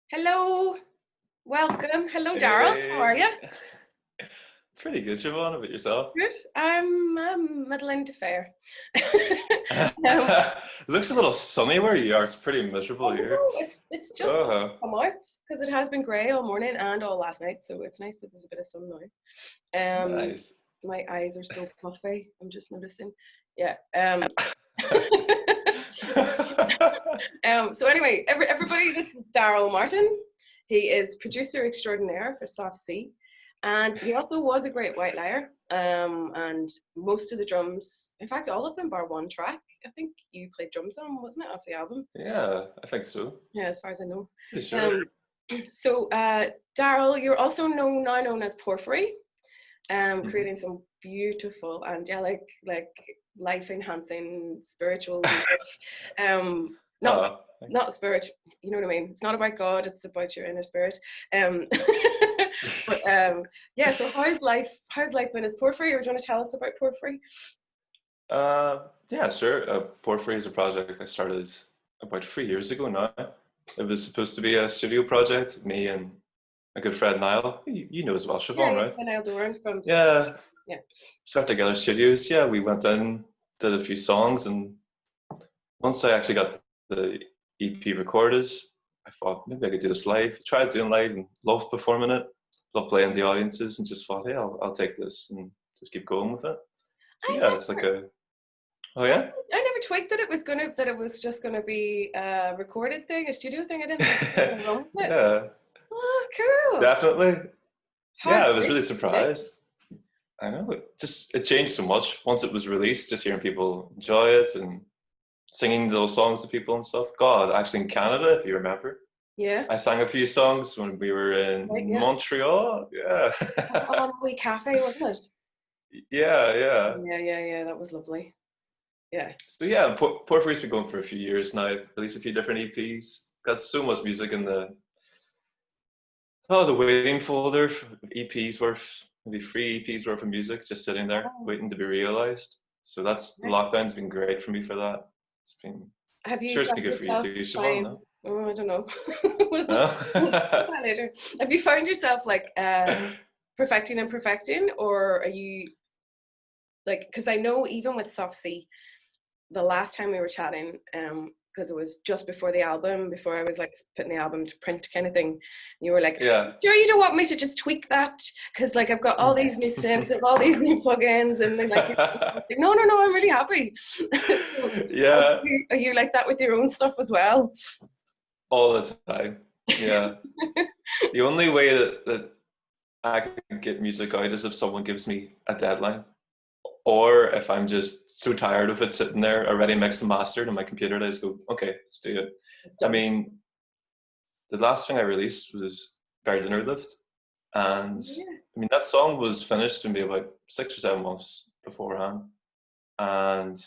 Hello, welcome. Hello, Daryl. How are Hey, you? pretty good, Siobhan. About yourself? Good. I'm middling to fair. Um, It looks a little sunny where you are. It's pretty I miserable here. know it's just Oh, come out because it has been grey all morning and all last night, so it's nice that there's a bit of sun now. nice. My eyes are so puffy. I'm just noticing. Yeah. So anyway, everybody, this is Daryl Martin. He is producer extraordinaire for Soft C, and he also was a great white liar. And most of the drums, in fact, all of them bar one track, I think you played drums on, wasn't it, off the album? Yeah, I think so. Yeah, as far as I know. Pretty sure. Um, so Daryl, you're also known as Porphyry, Hmm. creating some beautiful angelic, like life enhancing spiritual music. Not not Thanks. spirit, you know what I mean? It's not about God, it's about your inner spirit. Um but yeah, so how's life been as Porphyry, or do you want to tell us about Porphyry? Yeah, sure. Porphyry is a project I started about 3 years ago now. It was supposed to be a studio project, me and a good friend Niall. You know as well, Yeah, Siobhan, yeah, right? Niall Doran from Yeah, yeah. Start Together Studios. Yeah, we went in, did a few songs, and once I actually got the EP recorded, I thought maybe I could do this live. Tried doing live and loved performing it, loved playing the audiences, and just thought, hey, I'll take this and just keep going with it. So I yeah, it's like never a, oh I, yeah, I never twigged that it was just gonna be a recorded thing, a studio thing. I didn't think there was anything wrong with it. yeah, Oh, cool. definitely. How Yeah, I was great. really Okay. surprised. I know it changed so much once it was released. Just hearing people enjoy it and singing those songs to people and stuff. God, actually in Canada, if you remember, Yeah. I sang a few songs when we were in Right, yeah. Montreal. Yeah. On the wee cafe, wasn't it? Yeah, yeah. Yeah, yeah, yeah. That was lovely. Yeah. So yeah, Porphyry's been going for a few years now, released a few different EPs. Got so much music in the waiting folder, EPs worth, maybe 3 EPs worth of music just sitting there Oh, waiting to be realized. So that's the right. lockdown's been great for me for that. It's been Have you sure it's found been good for you yourself too, Siobhan, trying? no? Oh, I don't know. We'll No? discuss that later. Have you found yourself like perfecting and perfecting, or are you like? Because I know even with Soft C, the last time we were chatting, because it was just before the album, before I was like putting the album to print kind of thing, you were like, Yeah. sure you don't want me to just tweak that? Because like I've got all these new synths and all these new plugins, and then like, no, no, no, I'm really happy. So, Yeah, are you like that with your own stuff as well? all the time. Yeah. The only way that I can get music out is if someone gives me a deadline, or if I'm just so tired of it sitting there already mixed and mastered on my computer, and I just go, okay, let's do it. It's I done. mean, the last thing I released was Gardener Lift, and Yeah. I mean that song was finished maybe about 6 or 7 months beforehand, and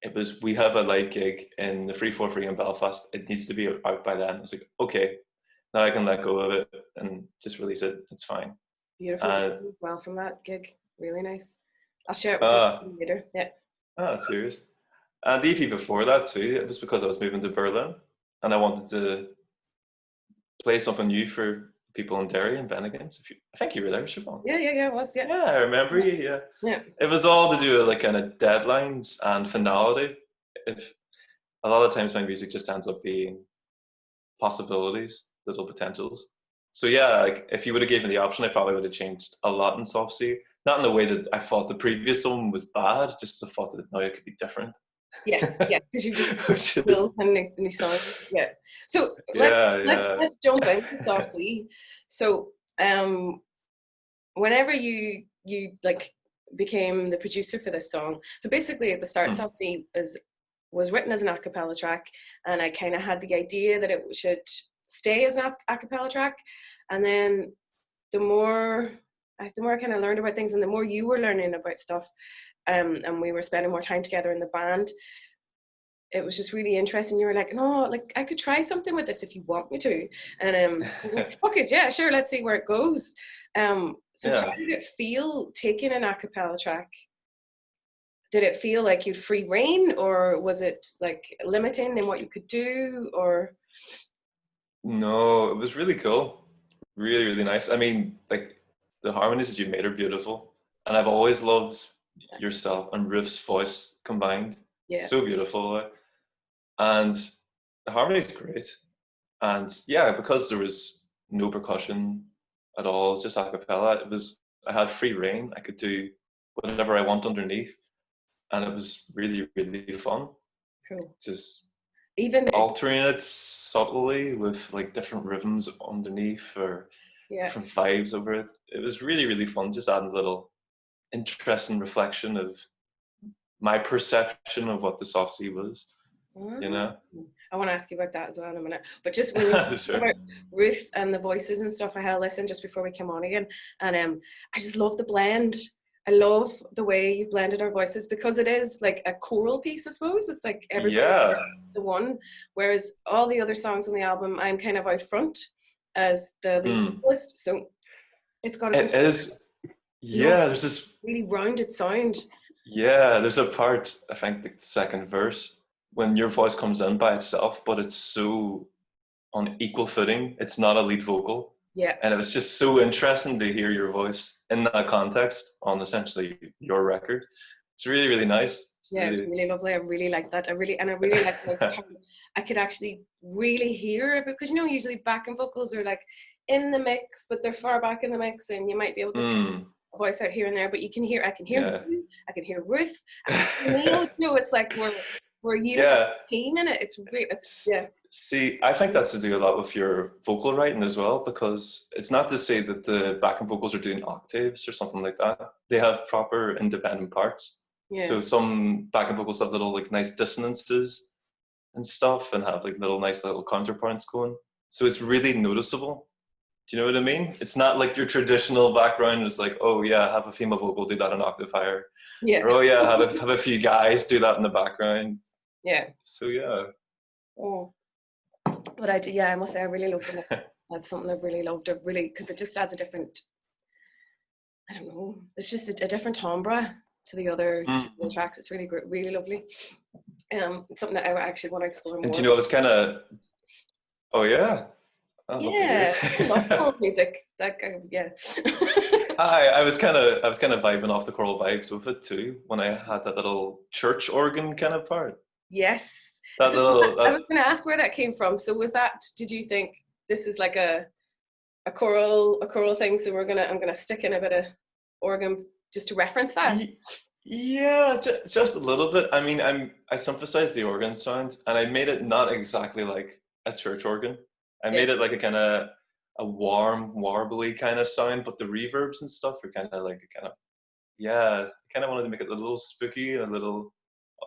it was we have a live gig in the 343 in Belfast. It needs to be out by then. I was like, okay, now I can let go of it and just release it. It's fine. Beautiful And as well from that gig. Really nice. I'll share it with you uh, later. Yeah. serious. And the EP before that too, it was because I was moving to Berlin and I wanted to play something new for people in Derry and Bennigan's. I think you were there, Siobhan. Yeah, yeah, yeah, it was, yeah. Yeah, I remember you. Yeah, Yeah. it was all to do with like kind of deadlines and finality. If a lot of times my music just ends up being possibilities, little potentials. So yeah, like if you would have given the option, I probably would have changed a lot in Soft C. Not in the way that I thought the previous one was bad, just the thought that now it could be different. Yes, yeah, because you've just Which is built a new song. Yeah. So yeah, let's yeah. let's jump into Soft C. So whenever you like became the producer for this song, so basically at the start, Hmm. Soft C was written as an a cappella track, and I kind of had the idea that it should stay as an a cappella track, and then the more the more I kind of learned about things, and the more you were learning about stuff, and we were spending more time together in the band, it was just really interesting. You were like, no, like I could try something with this if you want me to. And I was like, fuck it, yeah, sure, let's see where it goes. So how Yeah. did it feel taking an a cappella track? Did it feel like you free reign, or was it like limiting in what you could do, or No, it was really cool. Really, really nice. I mean, like the harmonies that you made are beautiful. And I've always loved That's, yourself and Ruth's voice combined. yeah. So beautiful. And the harmony's great. And yeah, because there was no percussion at all, it's just a cappella, I had free reign. I could do whatever I want underneath. And it was really, really fun. Cool. Just Even altering it subtly with like different rhythms underneath or yeah. different vibes over it. It was really, really fun, just adding a little interesting reflection of my perception of what the soft C was, you Mm. know? I want to ask you about that as well in a minute. But just when you talk Sure. about Ruth and the voices and stuff, I had a listen just before we came on again, and I just love the blend. I love the way you've blended our voices because it is like a choral piece, I suppose. It's like everybody Yeah. the one, whereas all the other songs on the album, I'm kind of out front as the lead Mm. vocalist, so it's got a It is, you know, yeah, there's this, really rounded sound. yeah, there's a part, I think the second verse, when your voice comes in by itself, but it's so on equal footing. It's not a lead vocal. Yeah. And it was just so interesting to hear your voice in that context on essentially your record. It's really, really nice. It's Yeah, it's really really lovely. I really like that. I really like how I could actually really hear it because usually backing vocals are like in the mix, but they're far back in the mix, and you might be able to pick a voice out here and there, but you can hear. I can hear yeah. you. I can hear Ruth. I can hear Neil. It's like we're a unit Yeah. team in it. It's great. It's yeah. See, I think that's to do a lot with your vocal writing as well, because it's not to say that the backing vocals are doing octaves or something like that. They have proper independent parts. Yeah. So some backing vocals have little like nice dissonances and stuff and have like nice little counterpoints going. So it's really noticeable. Do you know what I mean? It's not like your traditional background is like, oh yeah, have a female vocal do that an octave higher. Yeah. Or oh yeah, have a few guys do that in the background. Yeah. So yeah. Oh. But I must say I really loved it. That's something I've really loved. It really because it just adds a different. I don't know. It's just a different timbre to the other tracks. It's really great, really lovely. It's something that I actually want to explore more. And do you know, I was kind of, oh yeah, I'd love to hear I love choral it. music. That kind of, yeah. I was kind of vibing off the choral vibes with it too when I had that little church organ kind of part. Yes. That So little. I was going to ask where that came from. So was that? Did you think this is like a choral thing? So I'm gonna stick in a bit of organ just to reference that. Yeah, just a little bit. I mean, I synthesized the organ sound and I made it not exactly like a church organ. I made it like a kind of a warm, warbly kind of sound, but the reverbs and stuff are kind of like yeah, I kind of wanted to make it a little spooky, a little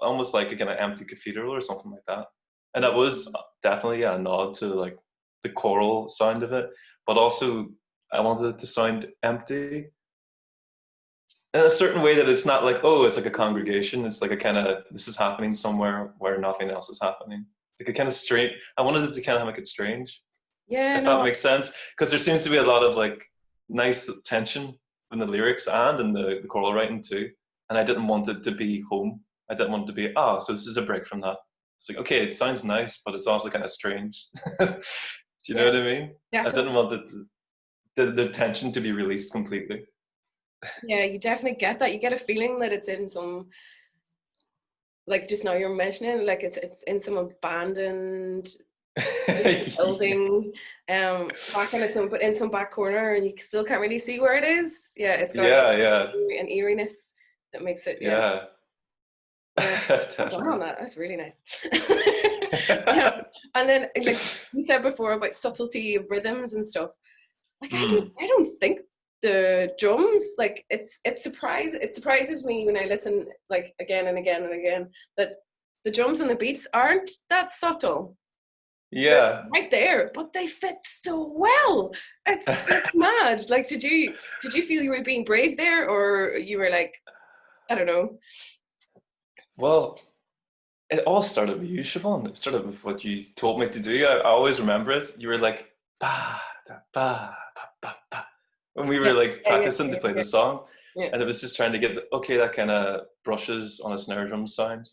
almost like a kind of empty cathedral or something like that. And that was definitely a nod to like the choral sound of it, but also I wanted it to sound empty in a certain way that it's not like, oh, it's like a congregation. It's like a kind of, this is happening somewhere where nothing else is happening. Like a kind of strange, I wanted it to kind of make it strange. Yeah, If no. that makes sense. Because there seems to be a lot of like nice tension in the lyrics and in the choral writing too. And I didn't want it to be home. I didn't want it to be, so this is a break from that. It's like, okay, it sounds nice, but it's also kind of strange. Do you know what I mean? Definitely. I didn't want the tension to be released completely. Yeah, you definitely get that. You get a feeling that it's in some, like just now you're mentioning, like it's in some abandoned building, back in but in some back corner, and you still can't really see where it is. Yeah, it's got an eeriness that makes it. Yeah. Well done on that. That's really nice. And then, like you said before about subtlety of rhythms and stuff. Like I don't think the drums, like it surprises me when I listen like again and again and again that the drums and the beats aren't that subtle. Yeah. They're right there, but they fit so well. It's mad. Like did you feel you were being brave there, or you were like, I don't know? Well, it all started with you, Siobhan. It started with what you told me to do. I always remember it. You were like, ba, da, ba, ba, ba, ba, when we were like practicing to play the song. Yeah. And it was just trying to get, that kind of brushes on a snare drum sound.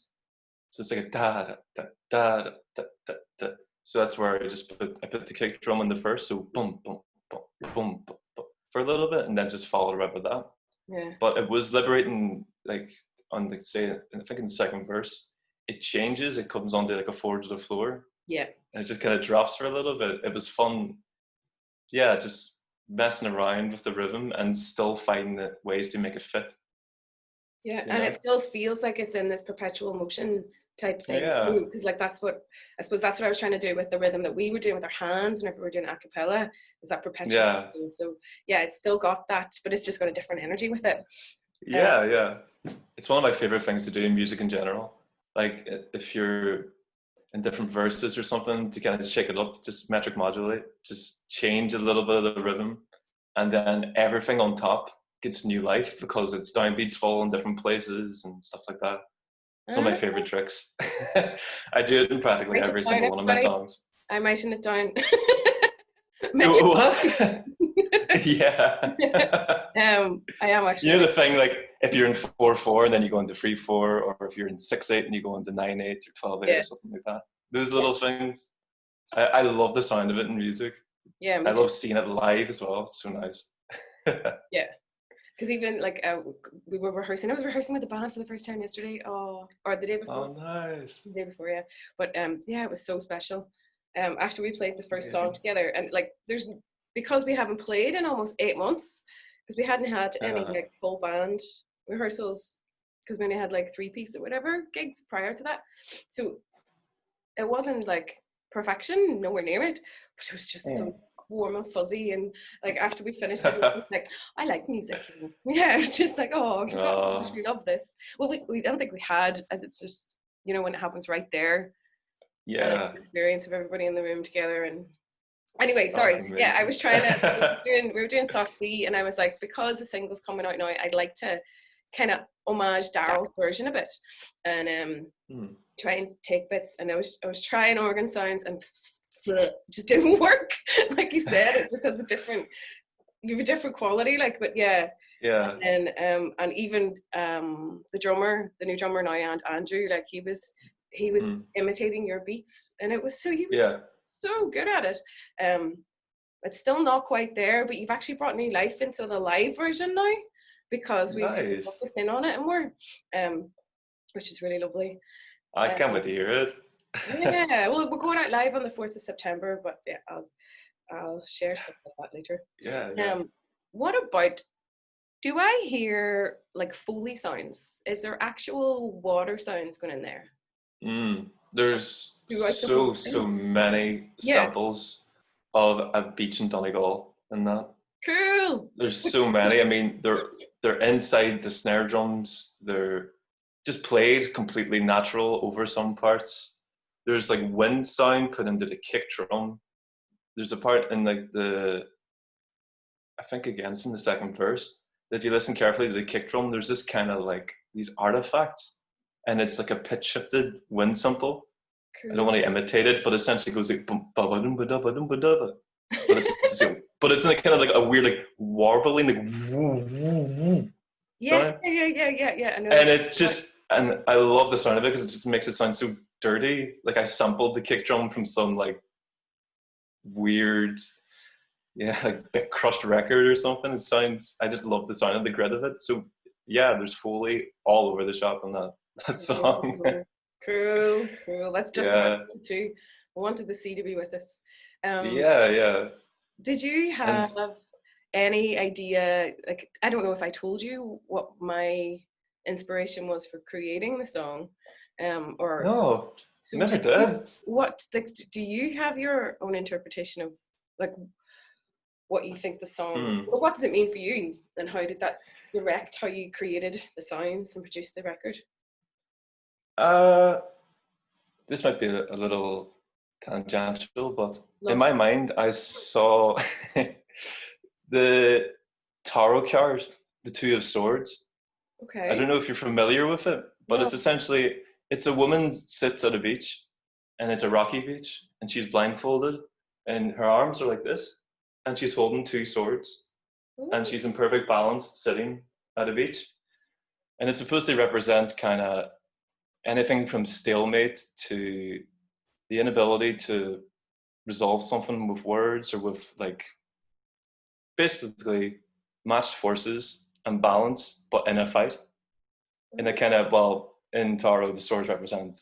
So it's like a da, da, da, da, da, da, da. So that's where I put the kick drum in the first, so boom, boom, boom, boom, boom, boom, for a little bit, and then just followed right with that. Yeah. But it was liberating, like on the say, I think in the second verse, it changes. It comes onto like a 4 to the floor. Yeah. And it just kind of drops for a little bit. It was fun. Yeah, just messing around with the rhythm and still finding the ways to make it fit. Yeah, You and it know? still feels like it's in this perpetual motion type thing, Yeah. because like that's what I suppose that's what I was trying to do with the rhythm that we were doing with our hands whenever we were doing a cappella, is that perpetual Yeah. motion. So yeah, it's still got that, but it's just got a different energy with it. Yeah, yeah. It's one of my favorite things to do in music in general. Like if you're in different verses or something, to kind of shake it up, just metric modulate, just change a little bit of the rhythm, and then everything on top gets new life because its downbeats fall in different places and stuff like that. It's one of my Uh, favorite tricks. I do it in practically Write it every down, single one of my everybody. songs. I'm writing it down. Metric. What? Yeah. I am You actually know the thing, like if you're in 4/4 and then you go into 3/4, or if you're in 6/8 and you go into 9/8 or 12/8 yeah, or something like that. Those yeah, little things. I love the sound of it in music. yeah, I me too. love seeing it live as well. It's so nice. Yeah. Because even like we were rehearsing. I was rehearsing with the band for the first time yesterday, or the day before, Oh, nice. the day before, yeah. But yeah, it was so special. After we played the first song Amazing. together, and like there's because we haven't played in almost 8 months, because we hadn't had any Uh, like full band rehearsals, because we only had like 3 piece or whatever gigs prior to that, so it wasn't like perfection, nowhere near it, but it was just so warm and fuzzy. And like after we finished it, it was like, I like music. Yeah, it was just like, oh, I forgot how much oh, we love this. Well, we don't think we had, and it's just, you know, when it happens right there, and it's yeah. the experience of everybody in the room together. And anyway, Oh, it's sorry, yeah, I amazing. was trying to, we were doing soft D, and I was like, because the single's coming out now, I'd like to kind of homage Daryl's version a bit, and try and take bits. And I was trying organ sounds, and just didn't work. Like you said, it just has a different, you have a different quality, like. But yeah. Yeah. And even the drummer, the new drummer now, and Andrew, like he was imitating your beats, and it was so, he was Yeah. so good at it. It's still not quite there, but you've actually brought new life into the live version now, because we've Nice. focused in on it and more, which is really lovely. I can't Um, wait to hear it. yeah, well, we're going out live on the 4th of September, but yeah, I'll share stuff like that later. Yeah, yeah. What about, do I hear like Foley sounds? Is there actual water sounds going in there There's throughout the whole so thing? many Yeah, samples of a beach in Donegal in that. cool. There's so many. I mean, they're inside the snare drums. They're just played completely natural over some parts. There's like wind sound put into the kick drum. There's a part in like I think again it's in the second verse. If you listen carefully to the kick drum, there's this kind of like these artifacts, and it's like a pitch shifted wind sample. I don't Cool. want to imitate it, but essentially it goes like bum, ba, ba, dum, ba, da, ba, dum, ba, da, ba. But it's in a kind of like a weird like warbling like woo, woo, woo Yes, sound, yeah. I know. and it's just, and I love the sound of it because it just makes it sound so dirty. Like I sampled the kick drum from some like weird, yeah, like bit crushed record or something. It sounds, I just love the sound of the grit of it. So yeah, there's Foley all over the shop on that song. Cool. That's just what I Yeah, wanted to. I wanted the C to be with us. Um, yeah. did you And have any idea, like, I don't know if I told you what my inspiration was for creating the song, or no, so never did. what, like, do you have your own interpretation of like what you think the song, Hmm. well, what does it mean for you, and how did that direct how you created the sounds and produced the record? Uh, this might be a little tangential, but in Love. my mind, I saw the tarot card, the Two of Swords. I Okay. don't know if you're familiar with it, but No. it's essentially, it's a woman sits at a beach, and it's a rocky beach, and she's blindfolded, and her arms are like this, and she's holding two swords, and Ooh. she's in perfect balance sitting at a beach, and it's supposed to represent kind of anything from stalemate to the inability to resolve something with words or with like basically matched forces and balance, but in a fight. In a kind of, well, in tarot, the swords represent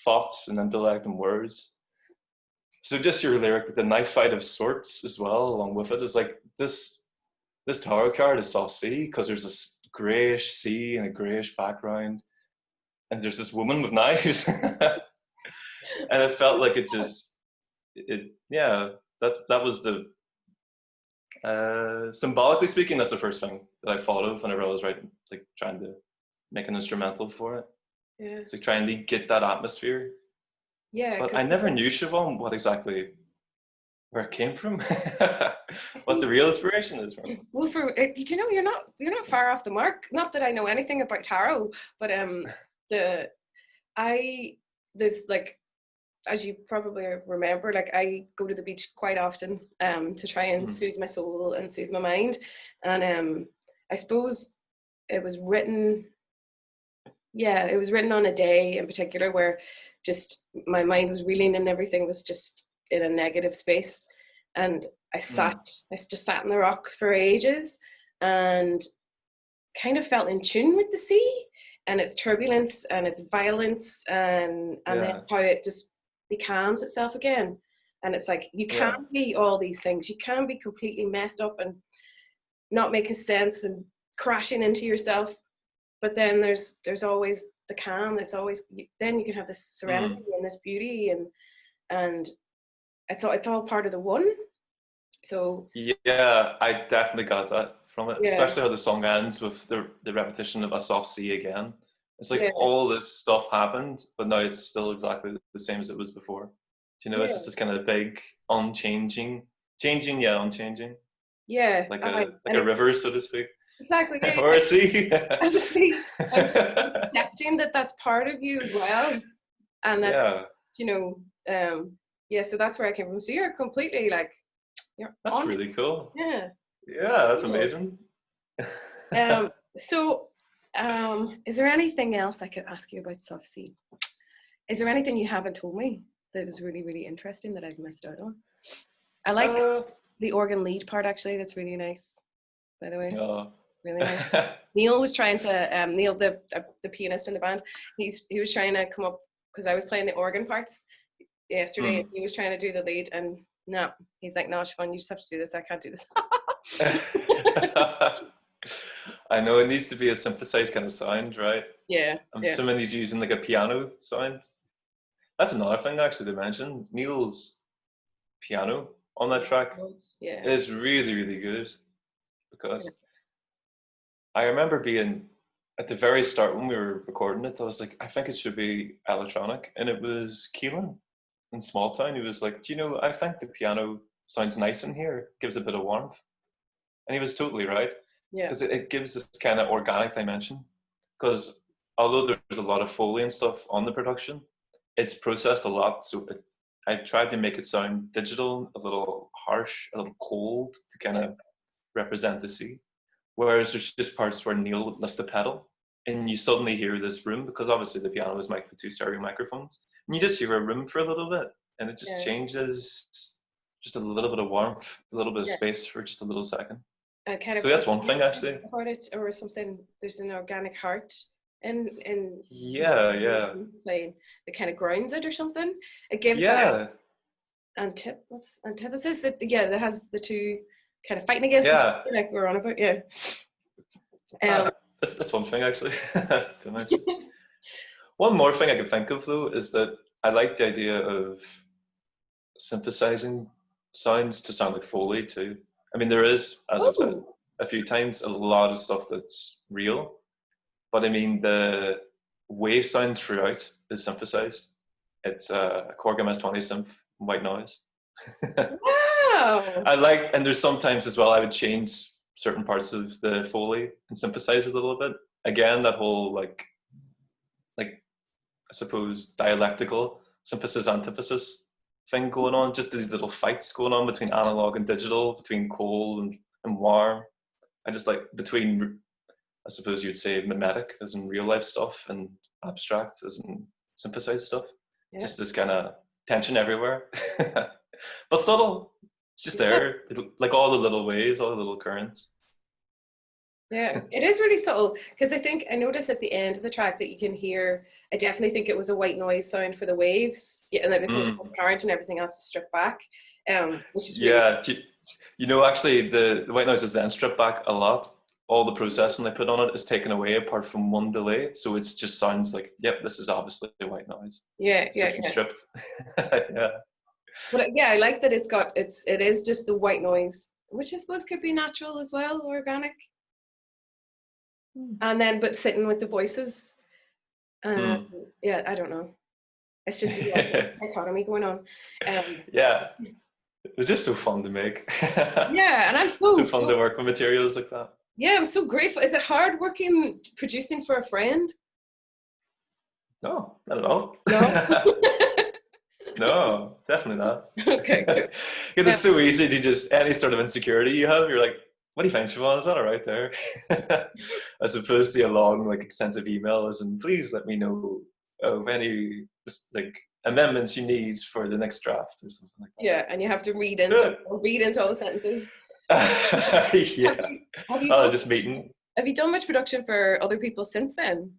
thoughts and intellect and words. So just your lyric with the knife fight of sorts as well, along with it, is like this tarot card is soft sea because there's this grayish sea and a grayish background, and there's this woman with knives, and it felt like that was the symbolically speaking, that's the first thing that I thought of whenever I was writing, like trying to make an instrumental for it. Yeah. It's like trying to get that atmosphere. Yeah. But I never knew, Siobhan, what exactly where it came from, what the real inspiration is from. Well, you know, you're not far off the mark. Not that I know anything about tarot, but there's like, as you probably remember, like I go to the beach quite often to try and soothe my soul and soothe my mind, and I suppose it was written. Yeah, it was written on a day in particular where just my mind was reeling and everything was just in a negative space, and I just sat in the rocks for ages and kind of felt in tune with the sea and its turbulence and its violence, and then how it just becalms itself again. And it's like, you can't be all these things. You can be completely messed up and not making sense and crashing into yourself, but then there's always the calm. There's always, then you can have this serenity and this beauty, and it's all part of the one. So yeah, I definitely got that from it, especially how the song ends with the repetition of a soft sea again. It's like all this stuff happened, but now it's still exactly the same as it was before. Do you know, it's just this kind of big unchanging, unchanging. Yeah, like a river, so to speak. Exactly. Yeah, or a sea. Obviously, I'm accepting that that's part of you as well, and that's you know, so that's where I came from. So you're completely like, that's really cool. Yeah, that's amazing. So is there anything else I could ask you about Soft Sea? Is there anything you haven't told me that was really, really interesting that I've missed out on? I like the organ lead part, actually. That's really nice, by the way. Really nice. Neil was trying to Neil, the pianist in the band, he was trying to come up, because I was playing the organ parts yesterday, and he was trying to do the lead, and no, he's like, no, Siobhan, you just have to do this. I can't do this. I know it needs to be a synthesized kind of sound, right? Yeah. I'm assuming he's using like a piano sound. That's another thing actually to mention. Neil's piano on that track is really, really good, because I remember being at the very start when we were recording it, I was like, I think it should be electronic, and it was Keelan in Small Town. He was like, do you know, I think the piano sounds nice in here, gives a bit of warmth, and he was totally right. Because it gives this kind of organic dimension. Because although there's a lot of Foley and stuff on the production, it's processed a lot. So I tried to make it sound digital, a little harsh, a little cold, to kind of represent the sea. Whereas there's just parts where Neil would lift the pedal, and you suddenly hear this room, because obviously the piano is mic'd with 2 stereo microphones, and you just hear a room for a little bit, and it just changes, just a little bit of warmth, a little bit of space for just a little second. Kind of, so that's one thing actually about it, or something. There's an organic heart in playing that kind of grounds it or something. It gives that antithesis that that has the two kind of fighting against each other, like we're on about. That's one thing actually to mention. One more thing I could think of though is that I like the idea of synthesizing sounds to sound like Foley too. I mean, there is, as I've said a few times, a lot of stuff that's real, but I mean, the wave sounds throughout is synthesized. It's a Korg MS-20 synth, white noise. Wow! And there's sometimes as well, I would change certain parts of the Foley and synthesize it a little bit. Again, that whole like I suppose dialectical synthesis antithesis thing going on, just these little fights going on between analog and digital, between cold and warm. I just like between, I suppose you'd say, mimetic as in real life stuff and abstract as in synthesized stuff. Just this kind of tension everywhere. but subtle. It's just there, like all the little waves, all the little currents. Yeah, it is really subtle because I noticed at the end of the track that you can hear. I definitely think it was a white noise sound for the waves, yeah, and then it becomes apparent and everything else is stripped back, which is really Yeah, you know, actually, the white noise is then stripped back a lot. All the processing they put on it is taken away apart from one delay, so it just sounds like, yep, this is obviously white noise. yeah, It's yeah, just been yeah. stripped. Yeah. But yeah, I like that it is just the white noise, which I suppose could be natural as well, organic. And then, but sitting with the voices, yeah, I don't know. It's just a dichotomy going on. Yeah, it was just so fun to make. Yeah, and I'm so fun to work with materials like that. Yeah, I'm so grateful. Is it hard working producing for a friend? No, not at all. No. No, definitely not. Okay, good. Because it's so easy to just, any sort of insecurity you have, you're like, what do you think, Siobhan? Is that all right there? As opposed to a long, like, extensive emails and please let me know of any like amendments you need for the next draft or something like that. Yeah, and you have to read into all the sentences. Yeah. Just meeting. Have you done much production for other people since then?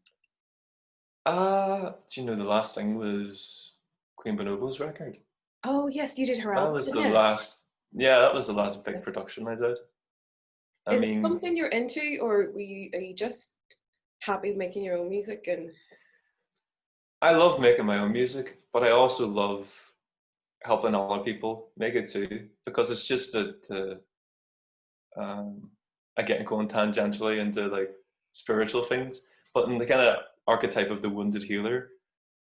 Do you know the last thing was Queen Bonobo's record? Oh yes, you did her album. That was the last. Yeah, that was the last big production I did. Is it something you're into, or are you just happy making your own music? And I love making my own music, but I also love helping other people make it too, because it's just that I get going tangentially into like spiritual things, but in the kind of archetype of the wounded healer.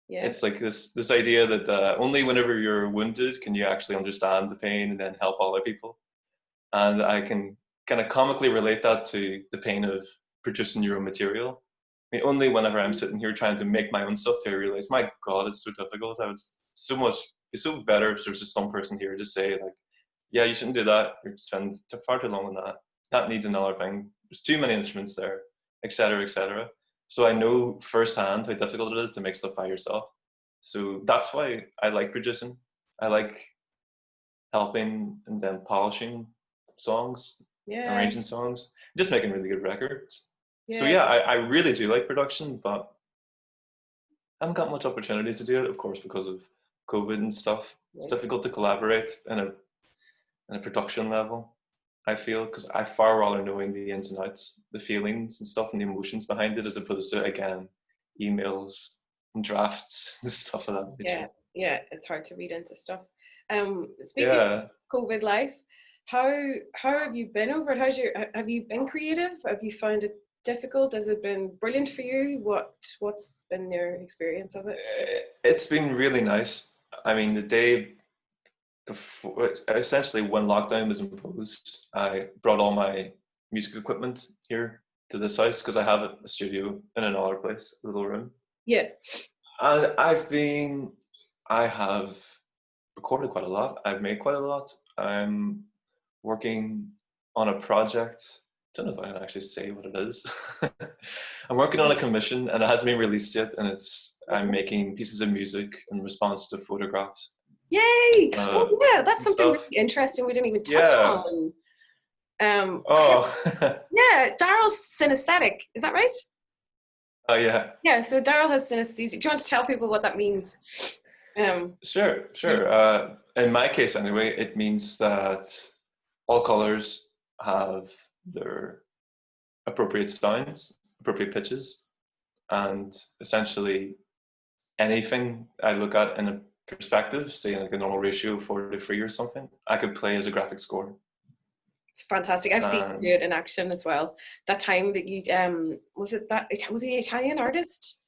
Yeah. It's like this idea that only whenever you're wounded can you actually understand the pain and then help other people. And I can kind of comically relate that to the pain of producing your own material. I mean, only whenever I'm sitting here trying to make my own stuff do I realize, my God, it's so difficult. I would be so better if there's just some person here to say like, yeah, you shouldn't do that. You're spending far too long on that. That needs another thing. There's too many instruments there, etc., etc. So I know firsthand how difficult it is to make stuff by yourself. So that's why I like producing. I like helping and then polishing songs, arranging songs, just making really good records. Yeah. So yeah, I really do like production, but I haven't got much opportunities to do it, of course, because of COVID and stuff. It's difficult to collaborate in a production level, I feel, because I far rather knowing the ins and outs, the feelings and stuff and the emotions behind it, as opposed to, again, emails and drafts and stuff of that nature. Yeah, it's hard to read into stuff. Speaking of COVID life, how have you been over it? Have you been creative? Have you found it difficult? Has it been brilliant for you? What's been your experience of it? It's been really nice. I mean, the day before, essentially when lockdown was imposed, I brought all my music equipment here to this house because I have a studio in another place, a little room. Yeah. And I have recorded quite a lot. I've made quite a lot. I'm working on a project. I don't know if I can actually say what it is. I'm working on a commission and it hasn't been released yet. And I'm making pieces of music in response to photographs. Yay! Oh yeah, that's something really interesting we didn't even touch on. Yeah, Daryl's synaesthetic. Is that right? Oh yeah. Yeah, so Daryl has synaesthesia. Do you want to tell people what that means? Sure. In my case, anyway, it means that all colors have their appropriate sounds, appropriate pitches, and essentially anything I look at in a perspective, say like a normal ratio 4:3 or something, I could play as a graphic score. It's fantastic. I've seen you do it in action as well. That time that you was he an Italian artist?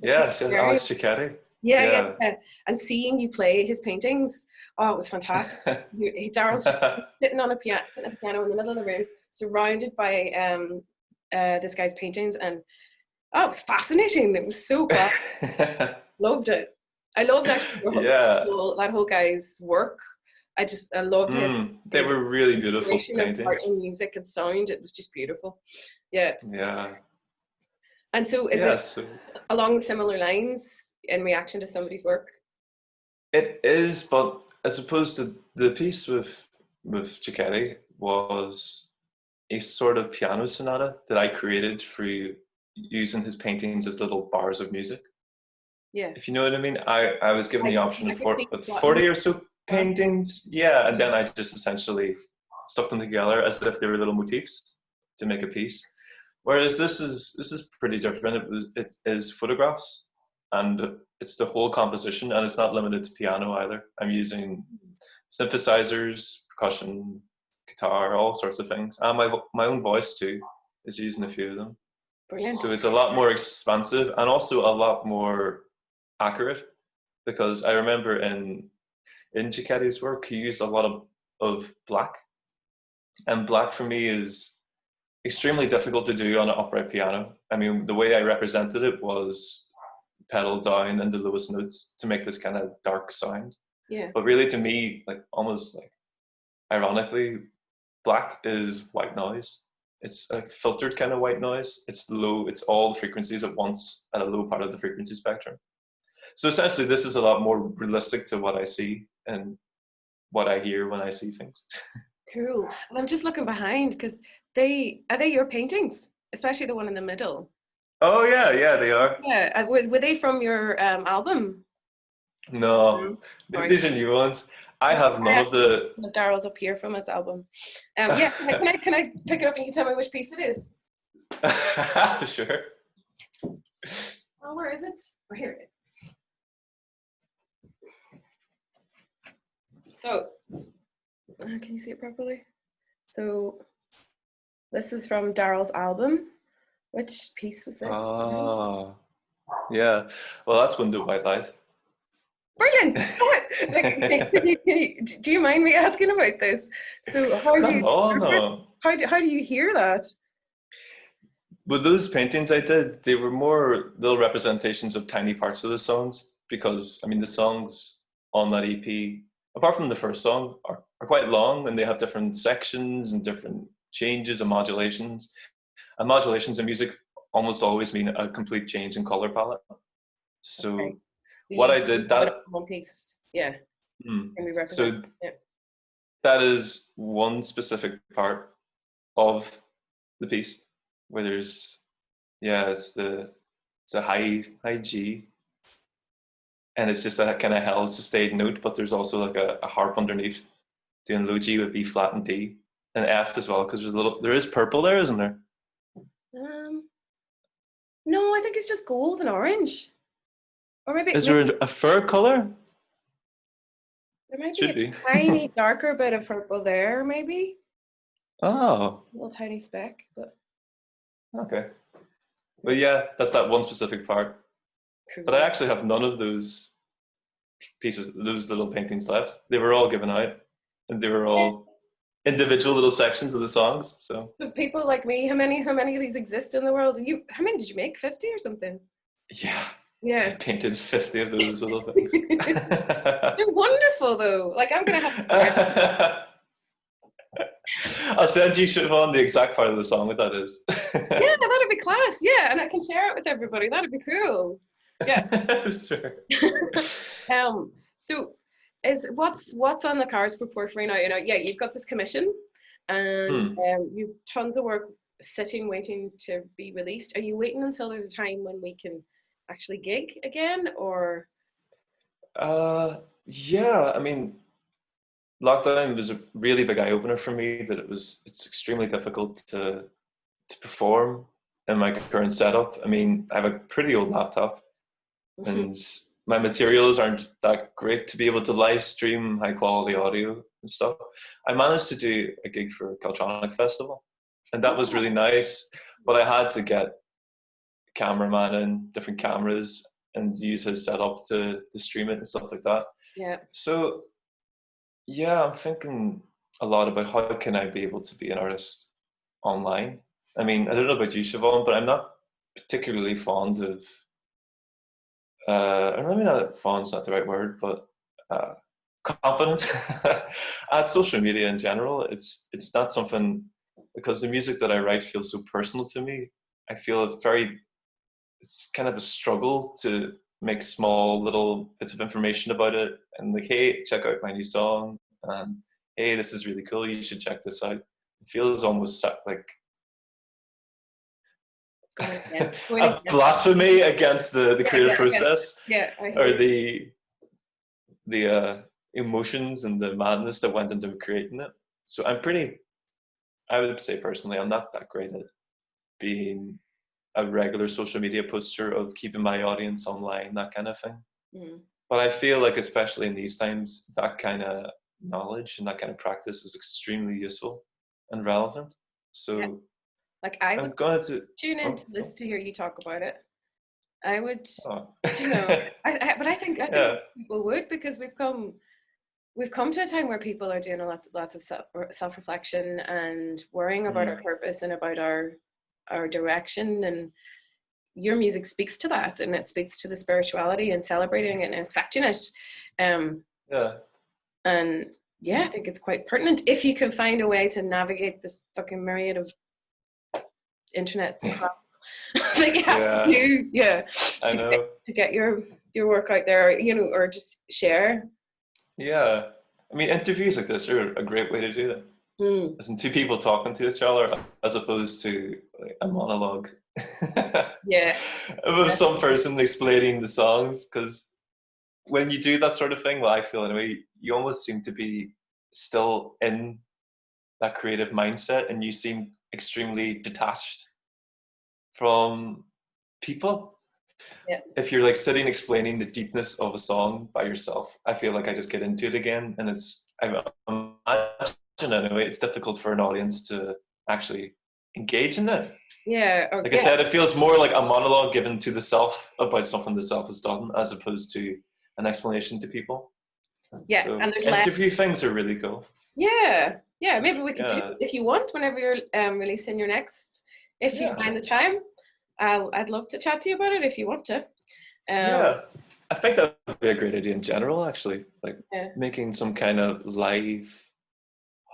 Yeah, Alex Cicchetti. Yeah. And seeing you play his paintings, oh, it was fantastic. Daryl's sitting at the piano in the middle of the room, surrounded by this guy's paintings, and oh, it was fascinating. It was so good. Loved it. I loved actually that whole guy's work. I loved him. They were really beautiful paintings. Art and music and sound. It was just beautiful. Yeah. Yeah. And so is it along similar lines in reaction to somebody's work? It is, but as opposed to The piece with Cicchetti was a sort of piano sonata that I created through using his paintings as little bars of music. Yeah. If you know what I mean. I was given the option I of, could see of what 40 or so well. paintings, yeah, and then I just essentially stuck them together as if they were little motifs to make a piece. Whereas this is pretty different. It is photographs, and it's the whole composition, and it's not limited to piano either. I'm using synthesizers, percussion, guitar, all sorts of things, and my own voice too is using a few of them. Brilliant. So it's a lot more expansive and also a lot more accurate, because I remember in Cicchetti's work he used a lot of black, and black for me is extremely difficult to do on an upright piano. I mean, the way I represented it was pedal down in the lowest notes to make this kind of dark sound. Yeah. But really, to me, like almost like ironically, black is white noise. It's a filtered kind of white noise. It's low. It's all the frequencies at once at a low part of the frequency spectrum. So essentially, this is a lot more realistic to what I see and what I hear when I see things. Cool. And I'm just looking behind because are they your paintings, especially the one in the middle? Oh yeah, they are. Yeah. Were they from your album? No, No. Sorry. these are new ones. I have I none of actually the. have Daryl's up here from his album. Yeah. Can I pick it up and you can tell me which piece it is? Sure. Oh, where is it? Oh, here it is. So, can you see it properly? So, this is from Daryl's album. Which piece was this? Oh, yeah. Well, that's Window White Light. Brilliant! Do you mind me asking about this? So, how do you No. how do you hear that? With those paintings I did, they were more little representations of tiny parts of the songs, because I mean the songs on that EP, apart from the first song, are quite long, and they have different sections and different changes and modulations. And modulations in music almost always mean a complete change in color palette. Okay. So what You I did have it that, on one piece. Yeah. Can we represent? so Yeah. that is one specific part of the piece where there's, yeah, it's a high G, and it's just a kind of held sustained note, but there's also like a harp underneath doing low G with B flat and D and F as well, because there is purple there, isn't there? No, I think it's just gold and orange, or Is there a fur color? there might be Should a be. tiny darker bit of purple there, maybe Oh, a little tiny speck, but okay. Well, yeah, that's that one specific part. cool. But I actually have none of those pieces, those little paintings left. They were all given out, and they were all individual little sections of the songs. So People like me, how many of these exist in the world? How many did you make? 50 or something? yeah, I Yeah. painted 50 of those little things. They're wonderful though. Like I'm gonna have I'll send you, Siobhan, the exact part of the song what that is. yeah, that'd be class. Yeah, and I can share it with everybody. That'd be cool. Yeah. Sure. So is what's on the cards for Porphyry now? You know, yeah, you've got this commission, and you've tons of work sitting waiting to be released. Are you waiting until there's a time when we can actually gig again, or? Yeah, I mean, lockdown was a really big eye opener for me. That it's extremely difficult to perform in my current setup. I mean, I have a pretty old laptop, and my materials aren't that great to be able to live stream high quality audio and stuff. I managed to do a gig for a Caltronic festival, and that was really nice, but I had to get a cameraman and different cameras and use his setup to stream it and stuff like that. Yeah. So yeah, I'm thinking a lot about how can I be able to be an artist online. I mean, I don't know about you, Siobhan, but I'm not particularly fond of maybe not fond's not the right word, but competent at social media in general. It's not something, because the music that I write feels so personal to me. I feel it's kind of a struggle to make small little bits of information about it and like, hey, check out my new song and hey, this is really cool, you should check this out. It feels almost like going a against. blasphemy against the Yeah, creative yeah, process, yeah. I or hear. the emotions and the madness that went into creating it. So I would say personally, I'm not that great at being a regular social media poster of keeping my audience online, that kind of thing. Mm. But I feel like, especially in these times, that kind of knowledge and that kind of practice is extremely useful and relevant. Yeah. So Like I would I'm going to. tune into Oh, this oh, to hear you talk about it. I would, oh. you know, but I think Yeah. people would, because we've come to a time where people are doing lots of self reflection and worrying about our purpose and about our direction, and your music speaks to that, and it speaks to the spirituality and celebrating it and accepting it. Yeah. And yeah, I think it's quite pertinent if you can find a way to navigate this fucking myriad of internet crap that you have to Yeah. do, yeah, I know. to get your work out there, you know, or just share. Yeah. I mean, interviews like this are a great way to do it. Mm. As in two people talking to each other, as opposed to like a monologue Yeah, of some person explaining the songs. Because when you do that sort of thing, well, I feel anyway, you almost seem to be still in that creative mindset, and you seem extremely detached from people. yeah, If you're like sitting explaining the deepness of a song by yourself, I feel like I just get into it again, and I imagine anyway, it's difficult for an audience to actually engage in it. yeah, or Like I yeah, said, it feels more like a monologue given to the self about something the self has done, as opposed to an explanation to people. yeah, So and there's less. interview things are really cool. Yeah, yeah, maybe we could do Yeah, it if you want, whenever you're releasing your next, if you yeah, find the time. I'd love to chat to you about it if you want to. Um, yeah. I think that would be a great idea in general, actually. Like yeah, making some kind of live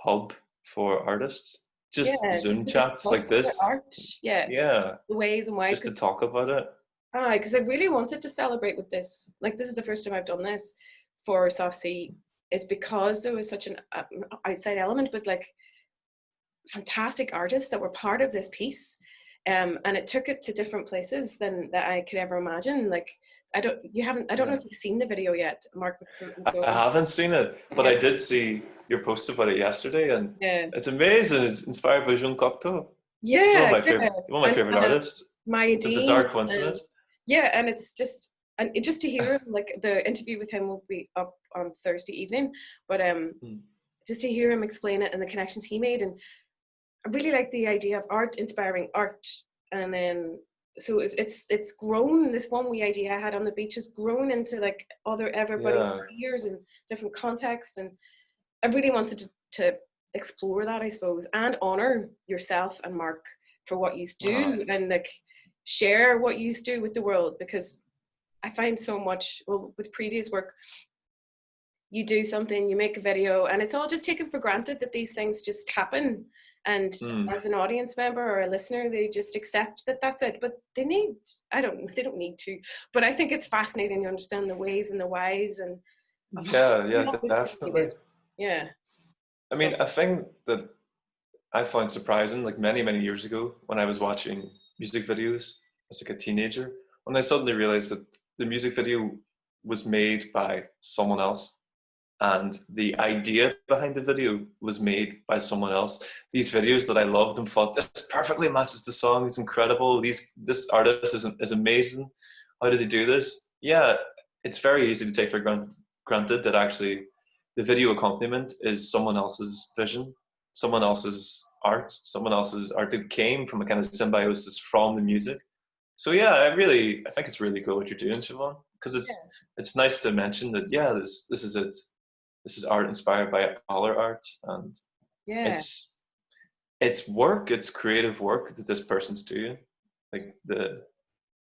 hub for artists, just yeah, just Zoom to chats discuss like the this. art, yeah, Yeah, the ways and whys. just to talk about it. Because I really wanted to celebrate with this. Like, this is the first time I've done this for Soft C. It's because there was such an outside element, but like fantastic artists that were part of this piece. And it took it to different places than that I could ever imagine. Like, I don't know Yeah. if you've seen the video yet, Mark. I haven't seen it, but Yeah, I did see your post about it yesterday, and yeah, it's amazing. It's inspired by Jean Cocteau. He's yeah, yeah. one of my And favorite artists. Maya It's a Dean, bizarre and coincidence. yeah, and it's just just to hear him, like the interview with him will be up on Thursday evening, but Hmm. just to hear him explain it and the connections he made, and I really like the idea of art inspiring art, and then so it's grown. This one wee idea I had on the beach has grown into like other everybody's Yeah. ears and different contexts, and I really wanted to explore that, I suppose, and honor yourself and Mark for what you Uh-huh. do, and like share what you do with the world, because I find so much, well, with previous work, you do something, you make a video, and it's all just taken for granted that these things just happen. And Hmm. as an audience member or a listener, they just accept that that's it. But they don't need to. But I think it's fascinating to understand the ways and the whys and of how Yeah, we yeah, always definitely. created. Yeah. I So mean, a thing that I found surprising, like many, many years ago, when I was watching music videos as like a teenager, when I suddenly realized that the music video was made by someone else, and the idea behind the video was made by someone else. These videos that I loved and thought this perfectly matches the song, it's incredible. This artist is amazing. How did he do this? Yeah, it's very easy to take for granted that actually the video accompaniment is someone else's vision, someone else's art that came from a kind of symbiosis from the music. So yeah, I think it's really cool what you're doing, Siobhan, because it's nice to mention that yeah, this is it. This is art inspired by other art, and yeah, it's work, it's creative work that this person's doing, like the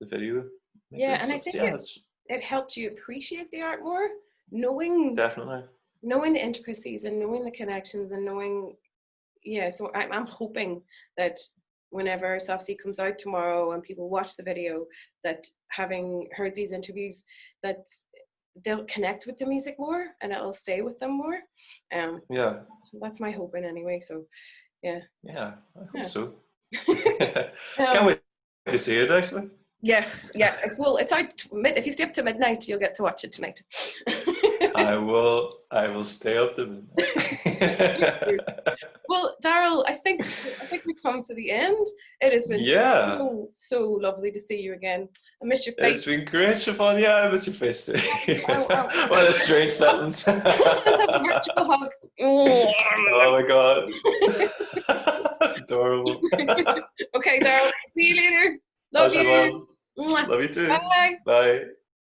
video yeah, maker. and So I think yeah, it's it helped you appreciate the art more, knowing definitely. knowing the intricacies and knowing the connections and knowing, yeah. So I'm hoping that whenever Sofsy comes out tomorrow and people watch the video, that having heard these interviews, that they'll connect with the music more and it'll stay with them more. Yeah. So that's my hoping anyway. So yeah. Yeah, I hope Yeah. so. Can't wait to see it, actually. Yes, yeah. It's out if you stay up to midnight, you'll get to watch it tonight. I will stay up to midnight. Well, Daryl, I think we've come to the end. It has been Yeah. so lovely to see you again. I miss your face. It's been great, Siobhan. Yeah, I miss your face too. I'll What a strange sentence. let's have a virtual hug. Oh my god. That's adorable. Okay, Daryl. See you later. Bye, Love you. Siobhan. Mwah. Love you too. Bye. Bye.